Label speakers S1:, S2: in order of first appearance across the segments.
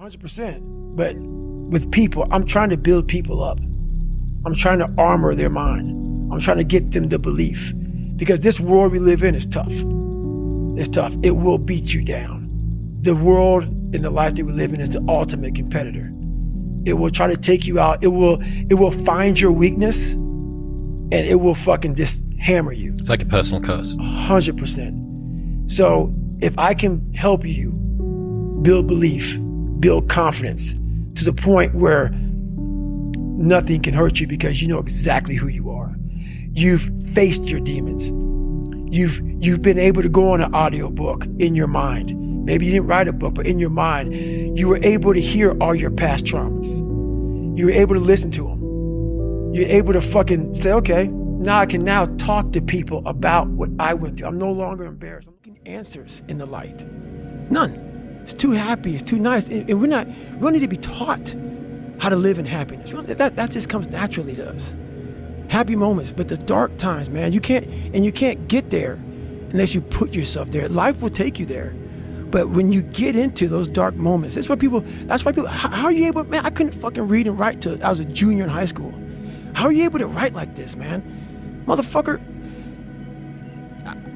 S1: 100%. But with people, I'm trying to build people up. I'm trying to armor their mind. I'm trying to get them the belief. Because this world we live in is tough. It's tough. It will beat you down. The world and the life that we live in is the ultimate competitor. It will try to take you out. It will find your weakness and it will fucking just hammer you.
S2: It's like a personal curse.
S1: 100%. So if I can help you build belief, build confidence to the point where nothing can hurt you because you know exactly who you are. You've faced your demons. You've been able to go on an audiobook in your mind. Maybe you didn't write a book, but in your mind, you were able to hear all your past traumas. You were able to listen to them. You're able to fucking say, okay, now I can now talk to people about what I went through. I'm no longer embarrassed. I'm looking at answers in the light. None. It's too happy. It's too nice. And we don't need to be taught how to live in happiness. That just comes naturally to us. Happy moments, but the dark times, man, you can't get there unless you put yourself there. Life will take you there. But when you get into those dark moments, that's why people, how are you able, man, I couldn't fucking read and write till I was a junior in high school. How are you able to write like this, man? Motherfucker,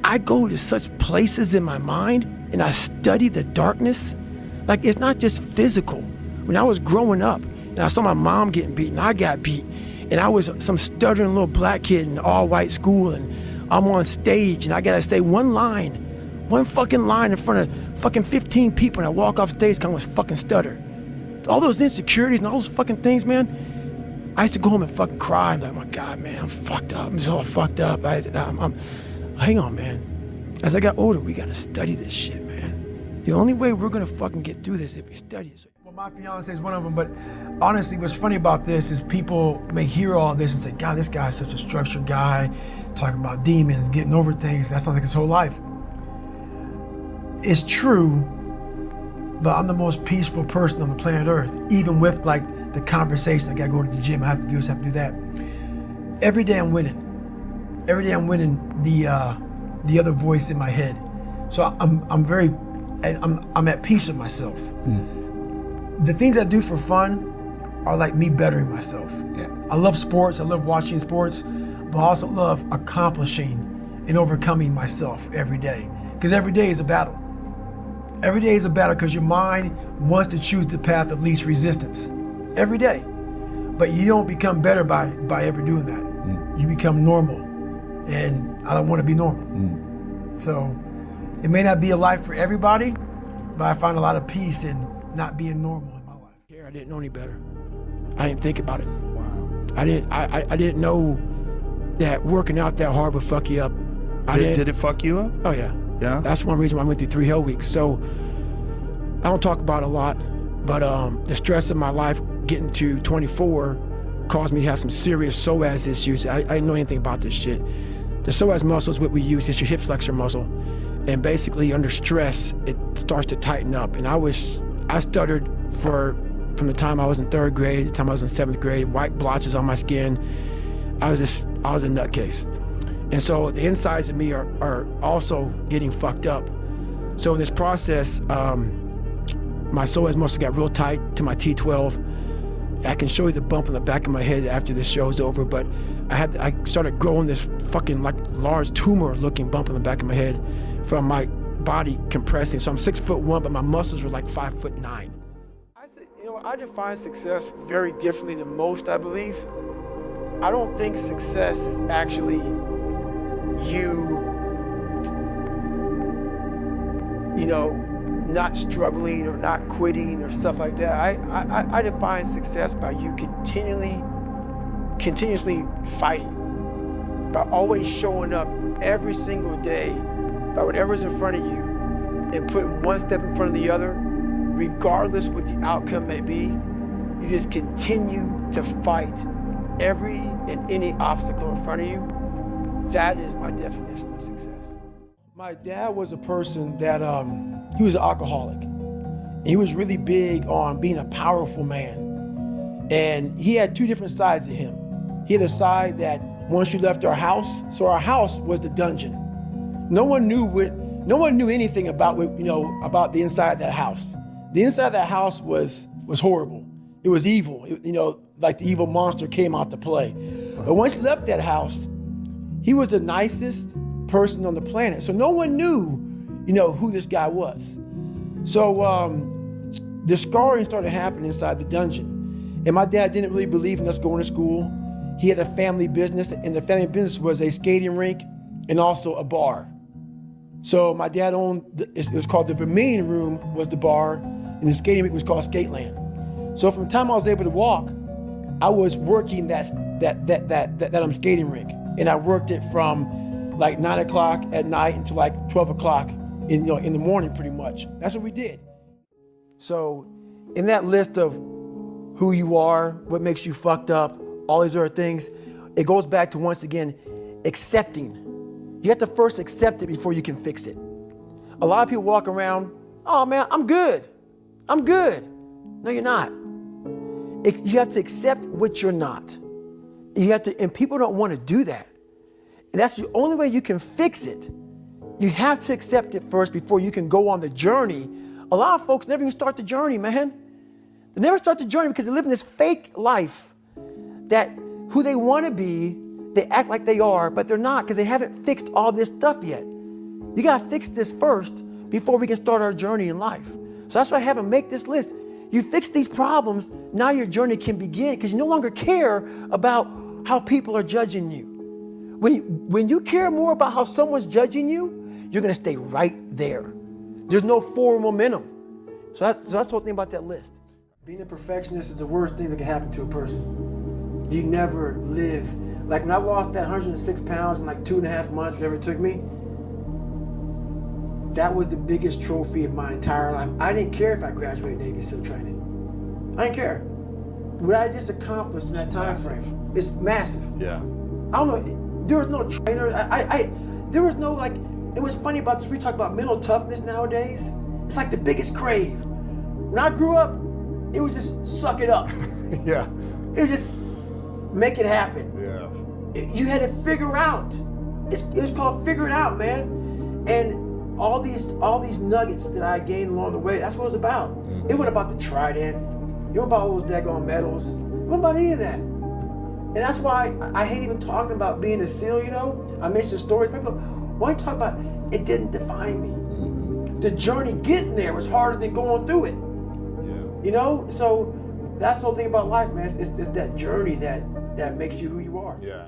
S1: I go to such places in my mind and I study the darkness. Like, it's not just physical. When I was growing up and I saw my mom getting beat and I got beat and I was some stuttering little black kid in an all-white school and I'm on stage and I gotta say one fucking line in front of fucking 15 people and I walk off stage because I was fucking stutter. All those insecurities and all those fucking things, man, I used to go home and fucking cry. I'm like, oh my God, man, I'm fucked up. I'm just all fucked up. Hang on, man. As I got older, we gotta study this shit, man. The only way we're gonna fucking get through this is if we study it. Well, my fiance is one of them, but honestly, what's funny about this is people may hear all this and say, God, this guy's such a structured guy, talking about demons, getting over things. That sounds like his whole life. It's true, but I'm the most peaceful person on the planet Earth, even with like the conversation. I gotta go to the gym, I have to do this, I have to do that. Every day I'm winning. Every day I'm winning the other voice in my head. So I'm at peace with myself. The things I do for fun are like me bettering myself. Yeah. I love sports, I love watching sports, but I also love accomplishing and overcoming myself every day. Because every day is a battle. Every day is a battle because your mind wants to choose the path of least resistance. Every day. But you don't become better by ever doing that. You become normal. And I don't want to be normal. So it may not be a life for everybody, but I find a lot of peace in not being normal in my life. I didn't know any better. I didn't think about it. Wow. I didn't know that working out that hard would fuck you up.
S3: Did it fuck you up?
S1: Oh yeah.
S3: Yeah?
S1: That's one reason why I went through 3 hell weeks. So I don't talk about it a lot, but the stress of my life getting to 24 caused me to have some serious psoas issues. I didn't know anything about this shit. The psoas muscle is what we use. It's your hip flexor muscle. And basically under stress, it starts to tighten up. And I stuttered from the time I was in 3rd grade, the time I was in 7th grade, white blotches on my skin. I was a nutcase. And so the insides of me are also getting fucked up. So in this process, my psoas muscle got real tight to my T12. I can show you the bump in the back of my head after this show's over, but I started growing this fucking like large tumor looking bump in the back of my head from my body compressing. So I'm 6'1", but my muscles were like 5'9". I define success very differently than most, I believe. I don't think success is actually you know, not struggling or not quitting or stuff like that. I define success by you continuously fighting, by always showing up every single day, by whatever's in front of you, and putting one step in front of the other, regardless what the outcome may be. You just continue to fight every and any obstacle in front of you. That is my definition of success. My dad was a person that, he was an alcoholic. He was really big on being a powerful man. And he had 2 different sides to him. He had a side that once we left our house, so our house was the dungeon. No one knew anything about the inside of that house. The inside of that house was horrible. It was evil. Like the evil monster came out to play. But once he left that house, he was the nicest person on the planet. So no one knew, who this guy was. So the scarring started happening inside the dungeon. And my dad didn't really believe in us going to school. He had a family business, and the family business was a skating rink and also a bar. So my dad owned, it was called the Vermilion Room was the bar, and the skating rink was called Skateland. So from the time I was able to walk, I was working that skating rink. And I worked it from like 9 o'clock at night until like 12 o'clock in the morning pretty much. That's what we did. So in that list of who you are, what makes you fucked up, all these other things, it goes back to, once again, accepting. You have to first accept it before you can fix it. A lot of people walk around, oh man, I'm good. I'm good. No, you're not. You have to accept what you're not. And people don't want to do that. And that's the only way you can fix it. You have to accept it first before you can go on the journey. A lot of folks never even start the journey, man. They never start the journey because they live in this fake life that who they want to be, they act like they are, but they're not because they haven't fixed all this stuff yet. You got to fix this first before we can start our journey in life. So that's why I have them make this list. You fix these problems, now your journey can begin because you no longer care about how people are judging you. When you care more about how someone's judging you, you're going to stay right there. There's no forward momentum. So that's the whole thing about that list. Being a perfectionist is the worst thing that can happen to a person. You never live. Like when I lost that 106 pounds in like 2.5 months, whatever it took me, that was the biggest trophy of my entire life. I didn't care if I graduated Navy SEAL training. I didn't care. What I just accomplished in that time frame is massive.
S3: Yeah.
S1: I don't know, there was no trainer. There was no like, and what's funny about this, we talk about mental toughness nowadays. It's like the biggest crave. When I grew up, it was just suck it up.
S3: Yeah.
S1: It was just make it happen.
S3: Yeah.
S1: You had to figure out. It was called figure it out, man. And all these nuggets that I gained along the way, that's what it was about. It wasn't about the trident. It wasn't about all those daggone medals. It wasn't about any of that. And that's why I hate even talking about being a SEAL, I mention stories. People, why talk about it? It didn't define me. The journey getting there was harder than going through it. Yeah. So that's the whole thing about life, man. It's that journey that makes you who you are.
S3: Yeah.